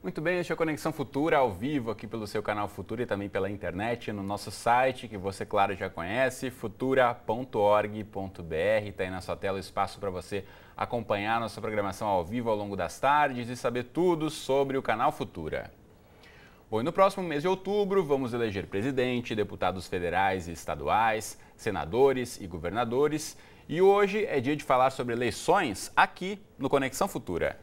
Muito bem, este é a Conexão Futura ao vivo aqui pelo seu canal Futura e também pela internet no nosso site, que você, claro, já conhece, futura.org.br. Está aí na sua tela o espaço para você acompanhar nossa programação ao vivo ao longo das tardes e saber tudo sobre o canal Futura. Bom, e no próximo mês de outubro vamos eleger presidente, deputados federais e estaduais, senadores e governadores. E hoje é dia de falar sobre eleições aqui no Conexão Futura.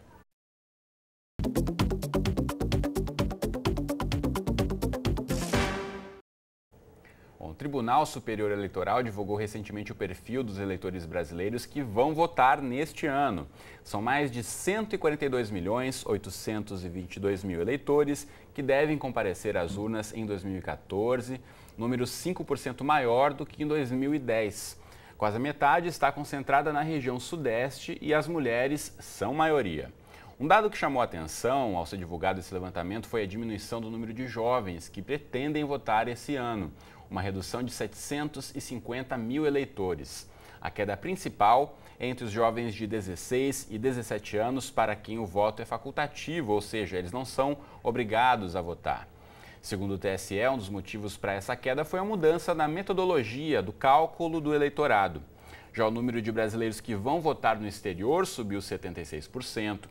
O Tribunal Superior Eleitoral divulgou recentemente o perfil dos eleitores brasileiros que vão votar neste ano. São mais de 142.822.000 eleitores que devem comparecer às urnas em 2014, número 5% maior do que em 2010. Quase a metade está concentrada na região sudeste e as mulheres são maioria. Um dado que chamou a atenção ao ser divulgado esse levantamento foi a diminuição do número de jovens que pretendem votar esse ano, uma redução de 750.000 eleitores. A queda principal é entre os jovens de 16 e 17 anos para quem o voto é facultativo, ou seja, eles não são obrigados a votar. Segundo o TSE, um dos motivos para essa queda foi a mudança na metodologia do cálculo do eleitorado. Já o número de brasileiros que vão votar no exterior subiu 76%.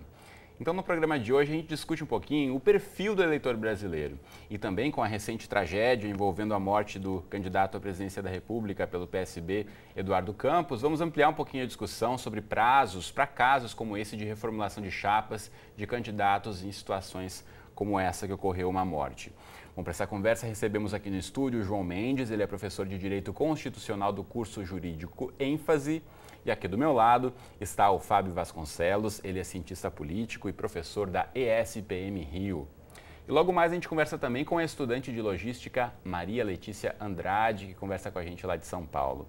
Então, no programa de hoje, a gente discute um pouquinho o perfil do eleitor brasileiro e também com a recente tragédia envolvendo a morte do candidato à presidência da República pelo PSB, Eduardo Campos, vamos ampliar um pouquinho a discussão sobre prazos para casos como esse de reformulação de chapas de candidatos em situações como essa que ocorreu uma morte. Bom, para essa conversa recebemos aqui no estúdio o João Mendes, ele é professor de Direito Constitucional do curso jurídico ênfase. E aqui do meu lado está o Fábio Vasconcelos, ele é cientista político e professor da ESPM Rio. E logo mais a gente conversa também com a estudante de logística Maria Letícia Andrade, que conversa com a gente lá de São Paulo.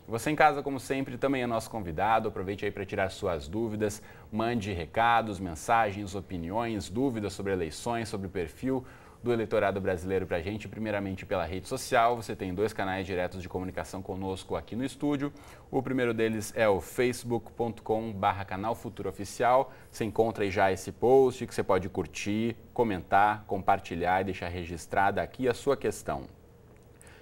E você em casa, como sempre, também é nosso convidado, aproveite aí para tirar suas dúvidas, mande recados, mensagens, opiniões, dúvidas sobre eleições, sobre o perfil do eleitorado brasileiro para a gente, primeiramente pela rede social. Você tem 2 canais diretos de comunicação conosco aqui no estúdio. O primeiro deles é o facebook.com/canal Futura Oficial. Você encontra aí já esse post que você pode curtir, comentar, compartilhar e deixar registrada aqui a sua questão.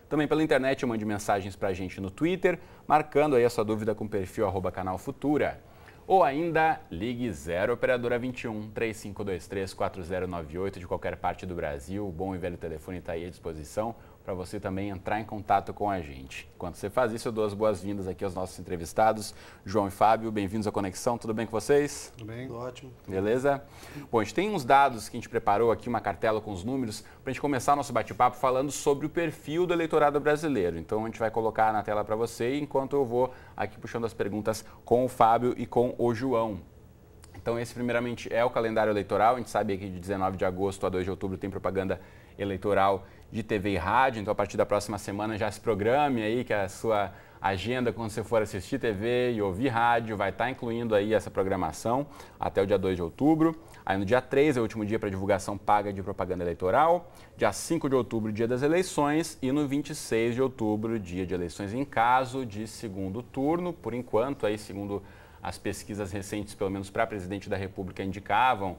Também pela internet, mande mensagens para a gente no Twitter, marcando aí a sua dúvida com o perfil @canal Futura. Ou ainda, ligue 0 Operadora 21 3523 4098 de qualquer parte do Brasil. O bom e velho telefone está aí à disposição para você também entrar em contato com a gente. Enquanto você faz isso, eu dou as boas-vindas aqui aos nossos entrevistados, João e Fábio. Bem-vindos à Conexão, tudo bem com vocês? Tudo bem. Tudo ótimo. Beleza? Bom, a gente tem uns dados que a gente preparou aqui, uma cartela com os números, para a gente começar o nosso bate-papo falando sobre o perfil do eleitorado brasileiro. Então, a gente vai colocar na tela para você, enquanto eu vou aqui puxando as perguntas com o Fábio e com o João. Então, esse primeiramente é o calendário eleitoral. A gente sabe que de 19 de agosto a 2 de outubro tem propaganda eleitoral de TV e rádio. Então, a partir da próxima semana já se programe aí que a sua agenda, quando você for assistir TV e ouvir rádio, vai estar incluindo aí essa programação até o dia 2 de outubro. Aí no dia 3 é o último dia para divulgação paga de propaganda eleitoral. Dia 5 de outubro, dia das eleições. E no 26 de outubro, dia de eleições em caso de segundo turno. Por enquanto, aí, segundo as pesquisas recentes, pelo menos para presidente da República, indicavam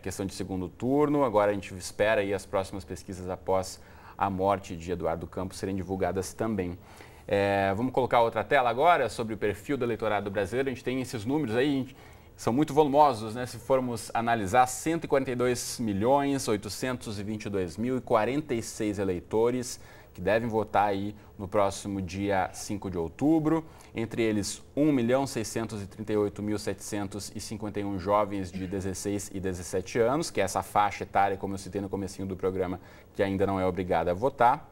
questão de segundo turno. Agora a gente espera aí as próximas pesquisas após a morte de Eduardo Campos serem divulgadas também. Vamos colocar outra tela agora sobre o perfil do eleitorado brasileiro. A gente tem esses números aí, são muito volumosos, né? Se formos analisar, 142.822.046 eleitores que devem votar aí no próximo dia 5 de outubro. Entre eles, 1.638.751 jovens de 16 e 17 anos, que é essa faixa etária, como eu citei no comecinho do programa, que ainda não é obrigada a votar.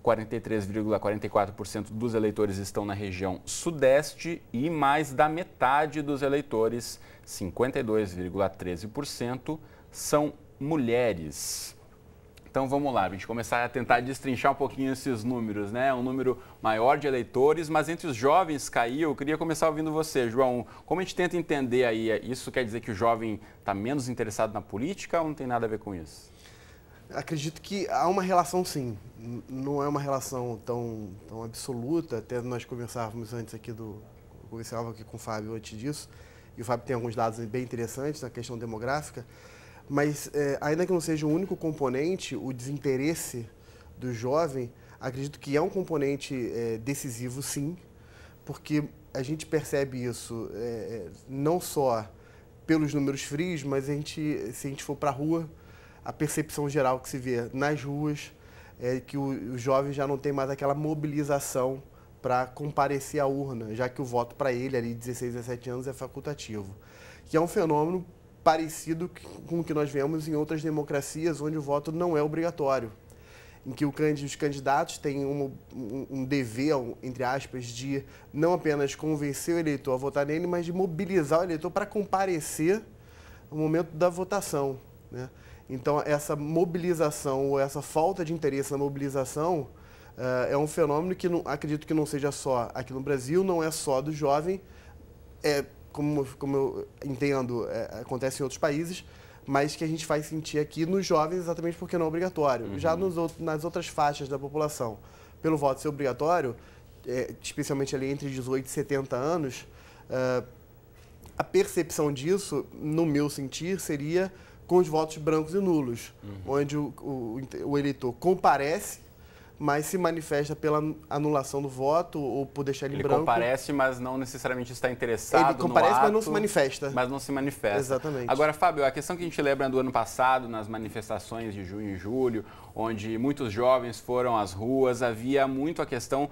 43,44% dos eleitores estão na região sudeste e mais da metade dos eleitores, 52,13%, são mulheres. Então vamos lá, a gente começar a tentar destrinchar um pouquinho esses números, né? Um número maior de eleitores, mas entre os jovens caiu. Eu queria começar ouvindo você, João. Como a gente tenta entender aí, isso quer dizer que o jovem está menos interessado na política ou não tem nada a ver com isso? Acredito que há uma relação, sim. Não é uma relação tão absoluta. Até nós conversávamos antes aqui conversava aqui com o Fábio antes disso. e o Fábio tem alguns dados bem interessantes na questão demográfica, mas ainda que não seja o único componente, o desinteresse do jovem, acredito que é um componente decisivo, sim, porque a gente percebe isso não só pelos números frios, mas se a gente for para a rua, a percepção geral que se vê nas ruas é que o jovem já não tem mais aquela mobilização para comparecer à urna, já que o voto para ele, ali, 16, 17 anos, é facultativo. Que é um fenômeno parecido com o que nós vemos em outras democracias, onde o voto não é obrigatório, em que os candidatos têm um dever, entre aspas, de não apenas convencer o eleitor a votar nele, mas de mobilizar o eleitor para comparecer no momento da votação, né? Então, essa mobilização ou essa falta de interesse na mobilização é um fenômeno que acredito que não seja só aqui no Brasil, não é só do jovem, como eu entendo, acontece em outros países, mas que a gente faz sentir aqui nos jovens exatamente porque não é obrigatório. Uhum. Já nas outras faixas da população, pelo voto ser obrigatório, especialmente ali entre 18 e 70 anos, a percepção disso, no meu sentir, seria com os votos brancos e nulos, onde o eleitor comparece, mas se manifesta pela anulação do voto ou por deixar ele branco. Ele comparece, mas não necessariamente está interessado no ato. Ele comparece, mas não se manifesta. Mas não se manifesta. Exatamente. Agora, Fábio, a questão que a gente lembra do ano passado, nas manifestações de junho e julho, onde muitos jovens foram às ruas, havia muito a questão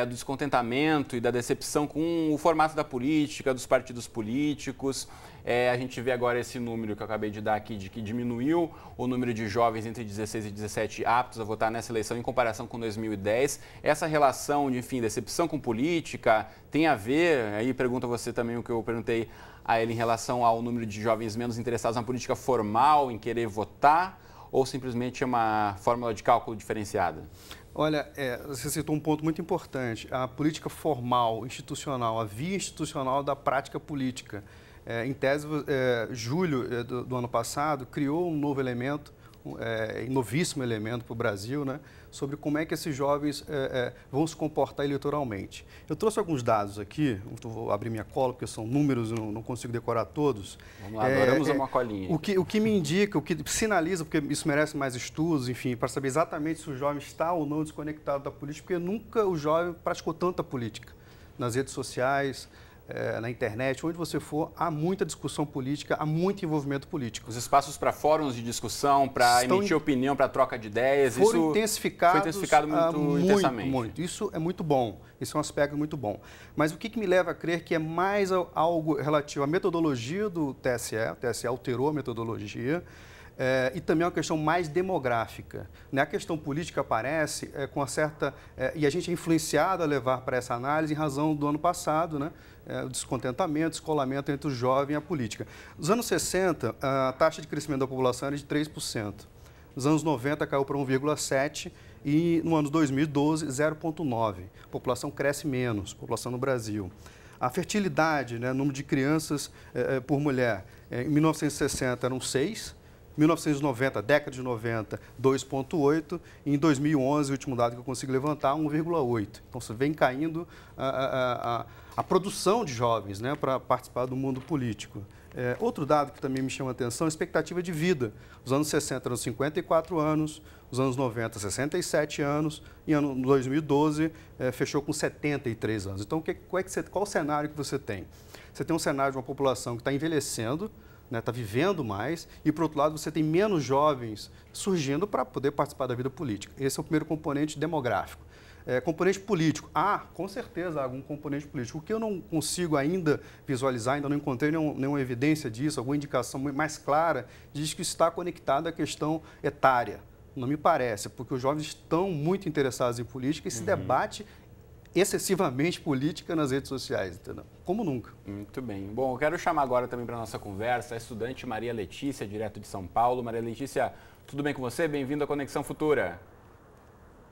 do descontentamento e da decepção com o formato da política, dos partidos políticos. A gente vê agora esse número que eu acabei de dar aqui, de que diminuiu o número de jovens entre 16 e 17 aptos a votar nessa eleição em comparação com 2010. Essa relação de, enfim, decepção com política tem a ver, aí pergunto a você também o que eu perguntei a ele em relação ao número de jovens menos interessados na política formal, em querer votar, ou simplesmente é uma fórmula de cálculo diferenciada? Olha, você citou um ponto muito importante, a política formal, institucional, a via institucional da prática política. Em tese, julho do ano passado, criou um novo elemento, um novíssimo elemento para o Brasil, né, sobre como é que esses jovens vão se comportar eleitoralmente. Eu trouxe alguns dados aqui, vou abrir minha cola, porque são números, eu não consigo decorar todos. Vamos lá, adoramos uma colinha. O que me indica, o que sinaliza, porque isso merece mais estudos, enfim, para saber exatamente se o jovem está ou não desconectado da política, porque nunca o jovem praticou tanta política nas redes sociais, na internet, onde você for, há muita discussão política, há muito envolvimento político. Os espaços para fóruns de discussão, para emitir opinião, para troca de ideias, isso foi intensificado muito intensamente. Muito. Isso é muito bom, isso é um aspecto muito bom. Mas o que me leva a crer que é mais algo relativo à metodologia do TSE, o TSE alterou a metodologia, e também é uma questão mais demográfica. A questão política aparece com uma certa... e a gente é influenciado a levar para essa análise em razão do ano passado, né? O descontentamento, o descolamento entre o jovem e a política. Nos anos 60, a taxa de crescimento da população era de 3%. Nos anos 90, caiu para 1,7%. E no ano 2012, 0,9%. A população cresce menos, a população no Brasil. A fertilidade, né, número de crianças por mulher, em 1960 eram 6%. 1990, década de 90, 2,8%, e em 2011, o último dado que eu consigo levantar, 1,8%. Então, você vem caindo a produção de jovens, né, para participar do mundo político. Outro dado que também me chama a atenção é a expectativa de vida. Os anos 60 eram 54 anos, os anos 90, 67 anos, e ano 2012 fechou com 73 anos. Então, qual o cenário que você tem? Você tem um cenário de uma população que está envelhecendo, está vivendo mais, e, por outro lado, você tem menos jovens surgindo para poder participar da vida política. Esse é o primeiro componente demográfico. Componente político. Com certeza há algum componente político. O que eu não consigo ainda visualizar, ainda não encontrei nenhuma evidência disso, alguma indicação mais clara, diz que isso está conectado à questão etária. Não me parece, porque os jovens estão muito interessados em política e se debate excessivamente política nas redes sociais, entendeu? Como nunca. Muito bem. Bom, eu quero chamar agora também para a nossa conversa a estudante Maria Letícia, direto de São Paulo. Maria Letícia, tudo bem com você? Bem-vindo à Conexão Futura.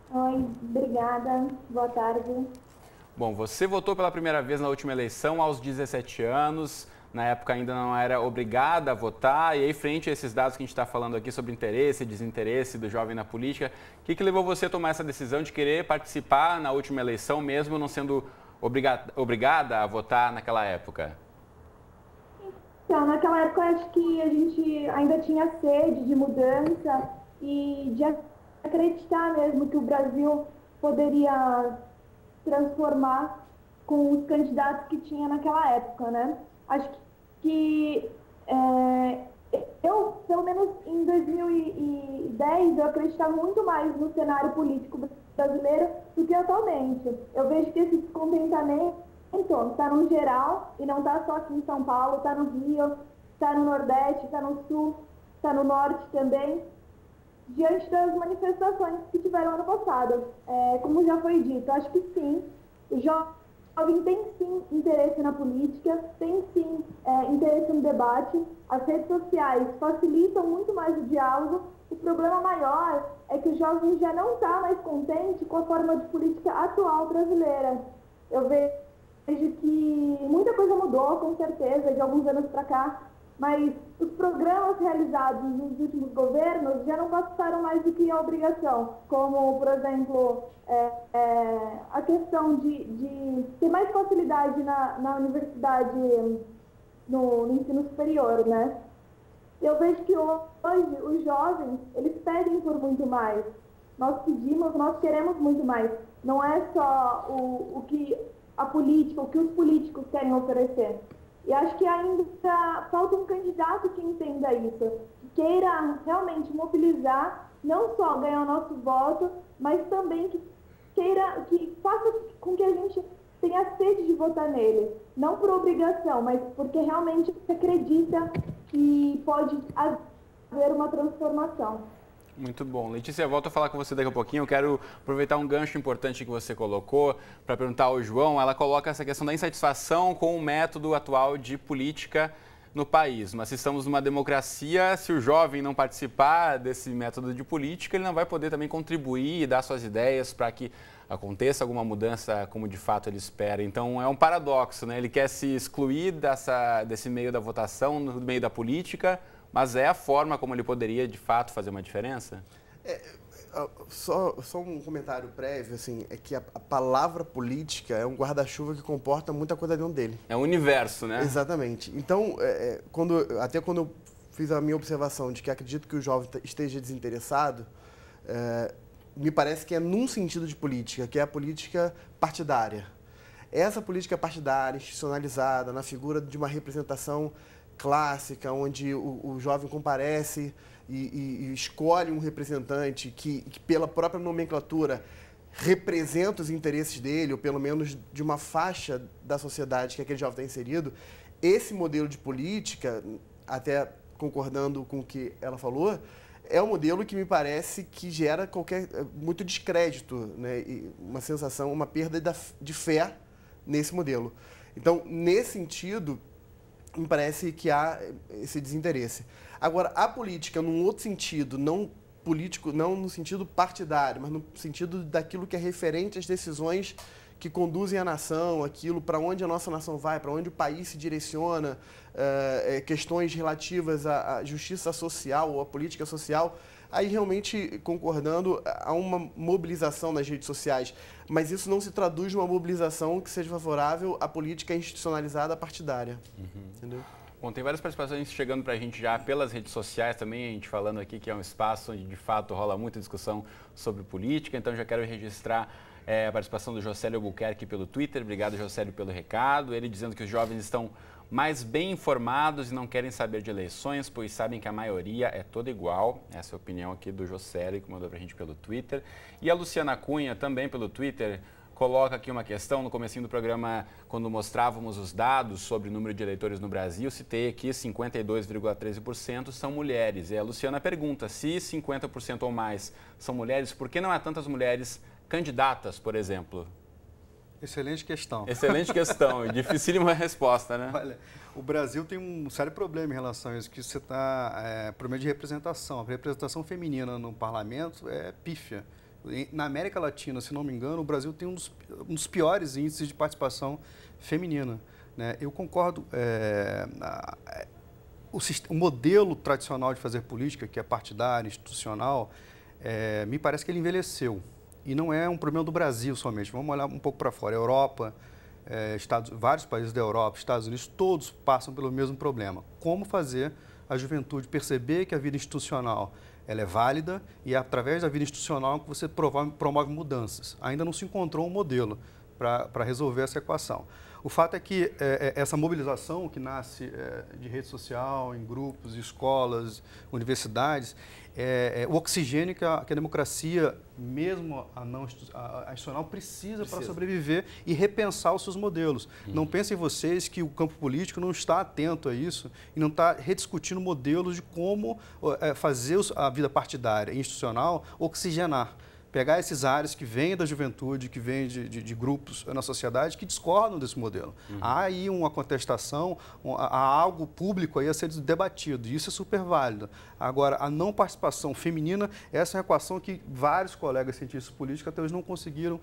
Oi, obrigada. Boa tarde. Bom, você votou pela primeira vez na última eleição aos 17 anos. Na época ainda não era obrigada a votar, e aí frente a esses dados que a gente está falando aqui sobre interesse e desinteresse do jovem na política, o que levou você a tomar essa decisão de querer participar na última eleição, mesmo não sendo obrigada a votar naquela época? Então, naquela época, eu acho que a gente ainda tinha sede de mudança e de acreditar mesmo que o Brasil poderia transformar com os candidatos que tinha naquela época, né? Acho que eu, pelo menos em 2010, eu acreditava muito mais no cenário político brasileiro do que atualmente. Eu vejo que esse descontentamento está no geral e não está só aqui em São Paulo, está no Rio, está no Nordeste, está no Sul, está no Norte também, diante das manifestações que tiveram ano passado. Como já foi dito, acho que sim, o jovem tem sim interesse na política, tem sim interesse no debate, as redes sociais facilitam muito mais o diálogo. O problema maior é que o jovem já não está mais contente com a forma de política atual brasileira. Eu vejo que muita coisa mudou, com certeza, de alguns anos para cá, mas os programas realizados nos últimos governos já não passaram mais do que a obrigação, como, por exemplo, a questão de ter mais facilidade na universidade, no ensino superior, né? Eu vejo que hoje os jovens, eles pedem por muito mais. Nós pedimos, nós queremos muito mais. Não é só o que a política, o que os políticos querem oferecer. E acho que ainda falta um candidato que entenda isso, que queira realmente mobilizar, não só ganhar o nosso voto, mas também que faça com que a gente tenha sede de votar nele. Não por obrigação, mas porque realmente acredita que pode haver uma transformação. Muito bom. Letícia, eu volto a falar com você daqui a pouquinho. Eu quero aproveitar um gancho importante que você colocou para perguntar ao João. Ela coloca essa questão da insatisfação com o método atual de política no país. Mas se estamos numa democracia, se o jovem não participar desse método de política, ele não vai poder também contribuir e dar suas ideias para que aconteça alguma mudança como de fato ele espera. Então é um paradoxo, né? Ele quer se excluir desse meio da votação, no meio da política, mas é a forma como ele poderia, de fato, fazer uma diferença? Só um comentário prévio, assim, é que a palavra política é um guarda-chuva que comporta muita coisa dentro dele. É o universo, né? Exatamente. Então, quando eu fiz a minha observação de que acredito que o jovem esteja desinteressado, me parece que é num sentido de política, que é a política partidária. Essa política partidária, institucionalizada, na figura de uma representação clássica, onde o jovem comparece e escolhe um representante que, pela própria nomenclatura, representa os interesses dele, ou pelo menos de uma faixa da sociedade que aquele jovem está inserido. Esse modelo de política, até concordando com o que ela falou, é um modelo que me parece que gera muito descrédito, né? E uma sensação, uma perda de fé nesse modelo. Então, nesse sentido, me parece que há esse desinteresse. Agora, a política, num outro sentido, não político, não no sentido partidário, mas no sentido daquilo que é referente às decisões que conduzem a nação, aquilo para onde a nossa nação vai, para onde o país se direciona, questões relativas à justiça social ou à política social, aí realmente concordando, há uma mobilização nas redes sociais, mas isso não se traduz numa mobilização que seja favorável à política institucionalizada partidária. Entendeu? Bom, tem várias participações chegando para a gente já pelas redes sociais também, a gente falando aqui que é um espaço onde de fato rola muita discussão sobre política, então já quero registrar a participação do Josélio Albuquerque pelo Twitter. Obrigado, Josélio, pelo recado. Ele dizendo que os jovens estão mais bem informados e não querem saber de eleições, pois sabem que a maioria é toda igual. Essa é a opinião aqui do Josélio, que mandou para a gente pelo Twitter. E a Luciana Cunha, também pelo Twitter, coloca aqui uma questão. No comecinho do programa, quando mostrávamos os dados sobre o número de eleitores no Brasil, citei aqui 52,13% são mulheres. E a Luciana pergunta, se 50% ou mais são mulheres, por que não há tantas mulheres candidatas, por exemplo? Excelente questão. Excelente questão, dificílima resposta, né? Olha, o Brasil tem um sério problema em relação a isso, que você está, problema de representação. A representação feminina no parlamento é pífia. Na América Latina, se não me engano, o Brasil tem um dos piores índices de participação feminina, né? Eu concordo, o modelo tradicional de fazer política, que é partidário, institucional, me parece que ele envelheceu. E não é um problema do Brasil somente. Vamos olhar um pouco para fora. A Europa, vários países da Europa, Estados Unidos, todos passam pelo mesmo problema. Como fazer a juventude perceber que a vida institucional ela é válida e é através da vida institucional que você promove mudanças. Ainda não se encontrou um modelo para resolver essa equação. O fato é que essa mobilização que nasce de rede social, em grupos, escolas, universidades, o oxigênio que a democracia, mesmo a institucional, precisa para sobreviver e repensar os seus modelos. Não pensem vocês que o campo político não está atento a isso e não está rediscutindo modelos de como fazer a vida partidária e institucional oxigenar. Pegar esses áreas que vêm da juventude, que vêm de grupos na sociedade que discordam desse modelo. Há aí uma contestação, há algo público aí a ser debatido, e isso é super válido. Agora, a não participação feminina, essa é uma equação que vários colegas cientistas políticos até hoje não conseguiram.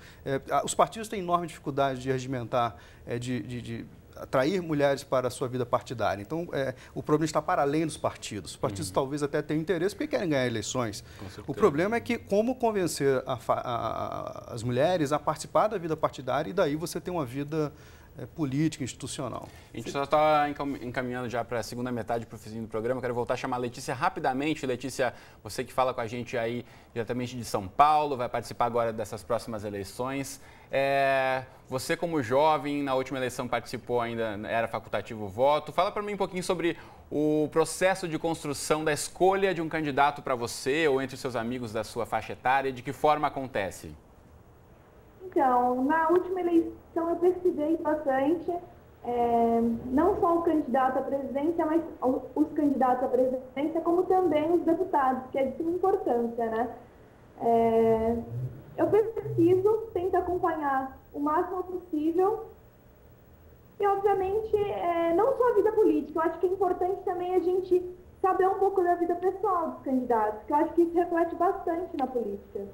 Os partidos têm enorme dificuldade de regimentar, de atrair mulheres para a sua vida partidária. Então, o problema está para além dos partidos. Os partidos talvez até tenham interesse porque querem ganhar eleições. O problema é que como convencer as mulheres a participar da vida partidária e daí você tem uma vida política, institucional. A gente só está encaminhando já para a segunda metade, para o finzinho do programa. Eu quero voltar a chamar a Letícia rapidamente. Letícia, você que fala com a gente aí diretamente de São Paulo, vai participar agora dessas próximas eleições. Você, como jovem, na última eleição participou, ainda era facultativo o voto. Fala para mim um pouquinho sobre o processo de construção da escolha de um candidato para você ou entre os seus amigos da sua faixa etária. De que forma acontece? Então, na última eleição eu pesquisei bastante, não só o candidato à presidência, mas os candidatos à presidência, como também os deputados, que é de suma importância, né? Eu pesquiso, tento acompanhar o máximo possível e, obviamente, não só a vida política, eu acho que é importante também a gente saber um pouco da vida pessoal dos candidatos, que eu acho que isso reflete bastante na política.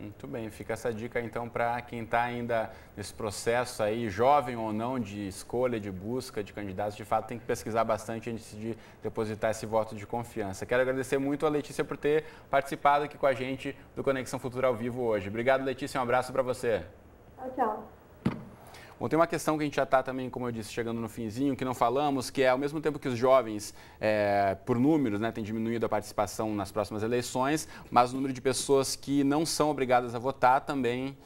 Muito bem, fica essa dica então para quem está ainda nesse processo aí, jovem ou não, de escolha, de busca de candidatos, de fato tem que pesquisar bastante antes de depositar esse voto de confiança. Quero agradecer muito a Letícia por ter participado aqui com a gente do Conexão Futura ao vivo hoje. Obrigado, Letícia, um abraço para você. Tchau, tchau. Bom, tem uma questão que a gente já está também, como eu disse, chegando no finzinho, que não falamos, que é ao mesmo tempo que os jovens, por números, né, têm diminuído a participação nas próximas eleições, mas o número de pessoas que não são obrigadas a votar também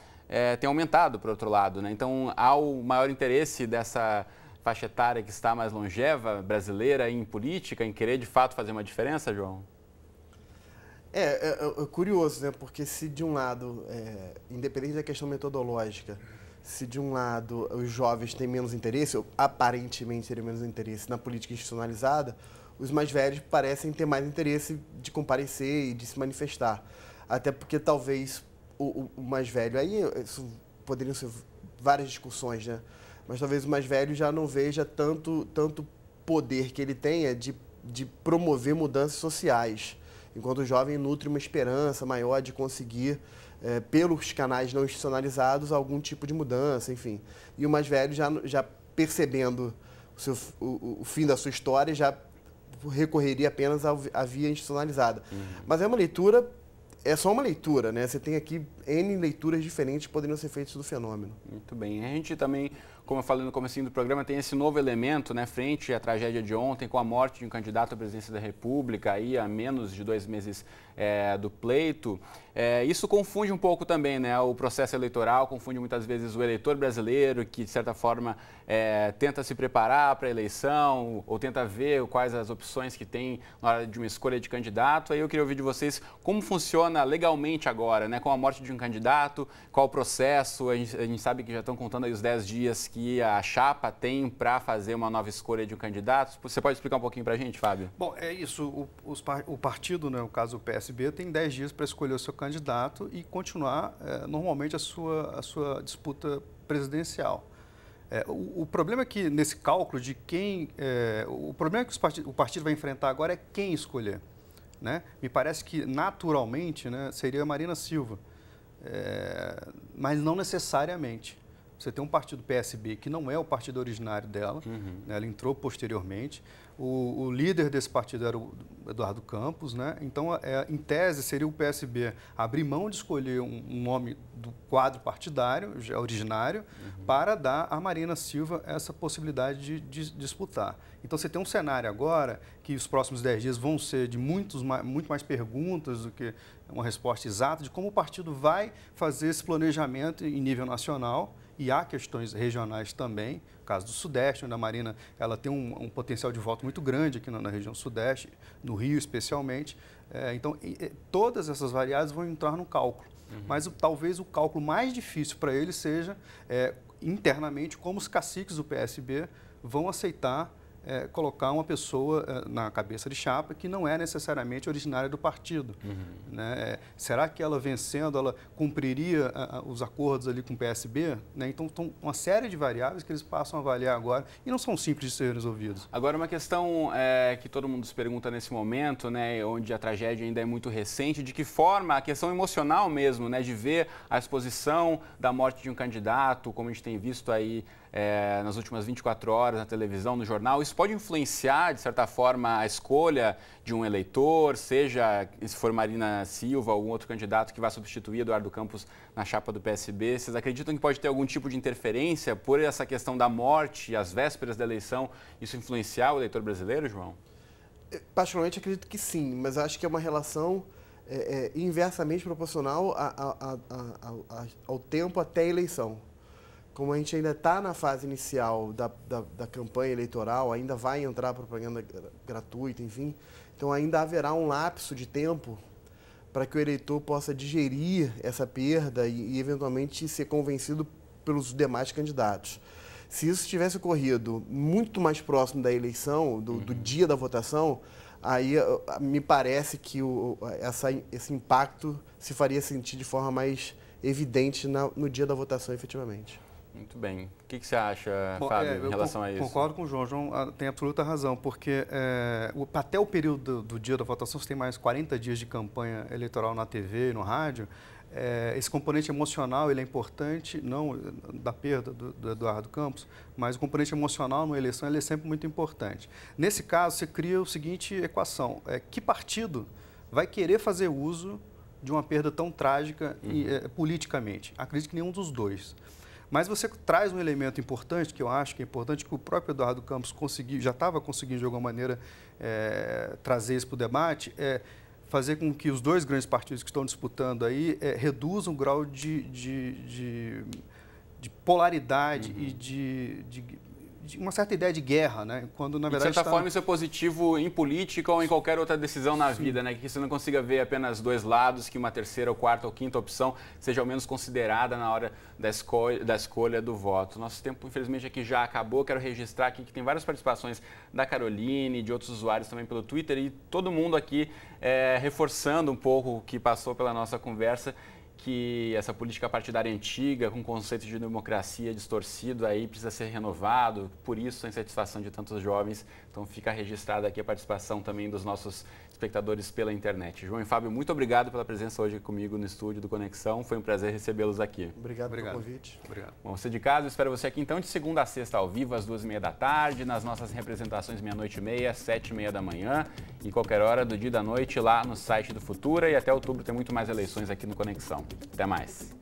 tem aumentado, por outro lado, né? Então, há o maior interesse dessa faixa etária que está mais longeva, brasileira, em política, em querer de fato fazer uma diferença, João? É curioso, né? Porque se de um lado, independente da questão metodológica, se de um lado os jovens têm menos interesse, ou aparentemente teriam menos interesse na política institucionalizada, os mais velhos parecem ter mais interesse de comparecer e de se manifestar. Até porque talvez o mais velho, aí isso poderiam ser várias discussões, né? Mas talvez o mais velho já não veja tanto poder que ele tenha de promover mudanças sociais, enquanto o jovem nutre uma esperança maior de conseguir pelos canais não institucionalizados, algum tipo de mudança, enfim. E o mais velho já percebendo o fim da sua história, já recorreria apenas à via institucionalizada. Mas é só uma leitura, né? Você tem aqui N leituras diferentes que poderiam ser feitas do fenômeno. Muito bem. A gente também, como eu falei no comecinho do programa, tem esse novo elemento, né, frente à tragédia de ontem, com a morte de um candidato à presidência da República, aí há menos de 2 meses do pleito. Isso confunde um pouco também, né, o processo eleitoral, confunde muitas vezes o eleitor brasileiro, que de certa forma tenta se preparar para a eleição, ou tenta ver quais as opções que tem na hora de uma escolha de candidato. Aí eu queria ouvir de vocês como funciona legalmente agora, né, com a morte de um candidato, qual o processo. A gente sabe que já estão contando aí os 10 dias que a chapa tem para fazer uma nova escolha de um candidato. Você pode explicar um pouquinho para a gente, Fábio? Bom, é isso. O partido, né, no caso o PSB, tem 10 dias para escolher o seu candidato e continuar normalmente a sua disputa presidencial. O problema é que nesse cálculo de quem... o problema que o partido vai enfrentar agora é quem escolher, né? Me parece que naturalmente, né, seria a Marina Silva, mas não necessariamente. Você tem um partido PSB que não é o partido originário dela, né, ela entrou posteriormente. O líder desse partido era o Eduardo Campos, né? Então, em tese, seria o PSB abrir mão de escolher um nome do quadro partidário, já originário, para dar à Marina Silva essa possibilidade de disputar. Então, você tem um cenário agora que os próximos 10 dias vão ser de muito mais perguntas do que uma resposta exata de como o partido vai fazer esse planejamento em nível nacional. E há questões regionais também, no caso do Sudeste, onde a Marina ela tem um potencial de voto muito grande aqui na região Sudeste, no Rio especialmente. Então, todas essas variáveis vão entrar no cálculo. Mas talvez o cálculo mais difícil para ele seja, internamente, como os caciques do PSB vão aceitar colocar uma pessoa na cabeça de chapa que não é necessariamente originária do partido. Né? Será que ela vencendo, ela cumpriria os acordos ali com o PSB? Né? Então, uma série de variáveis que eles passam a avaliar agora e não são simples de serem resolvidos. Agora, uma questão que todo mundo se pergunta nesse momento, né, onde a tragédia ainda é muito recente, de que forma a questão emocional mesmo, né, de ver a exposição da morte de um candidato, como a gente tem visto aí nas últimas 24 horas na televisão, no jornal, isso pode influenciar, de certa forma, a escolha de um eleitor, seja se for Marina Silva ou algum outro candidato que vai substituir Eduardo Campos na chapa do PSB. Vocês acreditam que pode ter algum tipo de interferência por essa questão da morte, às vésperas da eleição, isso influenciar o eleitor brasileiro, João? Particularmente acredito que sim, mas acho que é uma relação inversamente proporcional ao tempo até a eleição. Como a gente ainda está na fase inicial da campanha eleitoral, ainda vai entrar propaganda gratuita, enfim, então ainda haverá um lapso de tempo para que o eleitor possa digerir essa perda e eventualmente ser convencido pelos demais candidatos. Se isso tivesse ocorrido muito mais próximo da eleição, do dia da votação, aí me parece que esse impacto se faria sentir de forma mais evidente no dia da votação, efetivamente. Muito bem. O que você acha, Fábio, em relação a isso? Concordo com o João. João tem absoluta razão, porque até o período do dia da votação, você tem mais 40 dias de campanha eleitoral na TV e no rádio. Esse componente emocional ele é importante, não da perda do Eduardo Campos, mas o componente emocional numa eleição ele é sempre muito importante. Nesse caso, você cria a seguinte equação. Que partido vai querer fazer uso de uma perda tão trágica politicamente? Acredito que nenhum dos dois. Mas você traz um elemento importante, que eu acho que é importante, que o próprio Eduardo Campos já estava conseguindo, de alguma maneira, trazer isso para o debate, fazer com que os dois grandes partidos que estão disputando aí reduzam o grau de polaridade e de uma certa ideia de guerra, né? Quando, na verdade, de certa forma, isso é positivo em política ou em qualquer outra decisão na vida, né? Que você não consiga ver apenas dois lados, que uma terceira, ou quarta ou quinta opção seja ao menos considerada na hora da escolha do voto. Nosso tempo, infelizmente, aqui já acabou. Quero registrar aqui que tem várias participações da Caroline, de outros usuários também pelo Twitter e todo mundo aqui reforçando um pouco o que passou pela nossa conversa, que essa política partidária antiga, com conceito de democracia distorcido, aí precisa ser renovado, por isso a insatisfação de tantos jovens. Então fica registrada aqui a participação também dos nossos espectadores pela internet. João e Fábio, muito obrigado pela presença hoje comigo no estúdio do Conexão. Foi um prazer recebê-los aqui. Obrigado pelo convite. Obrigado. Bom, você de casa, eu espero você aqui então de segunda a sexta ao vivo, às 2h30 da tarde, nas nossas representações meia-noite e meia, 7h30 da manhã e qualquer hora do dia e da noite lá no site do Futura, e até outubro tem muito mais eleições aqui no Conexão. Até mais.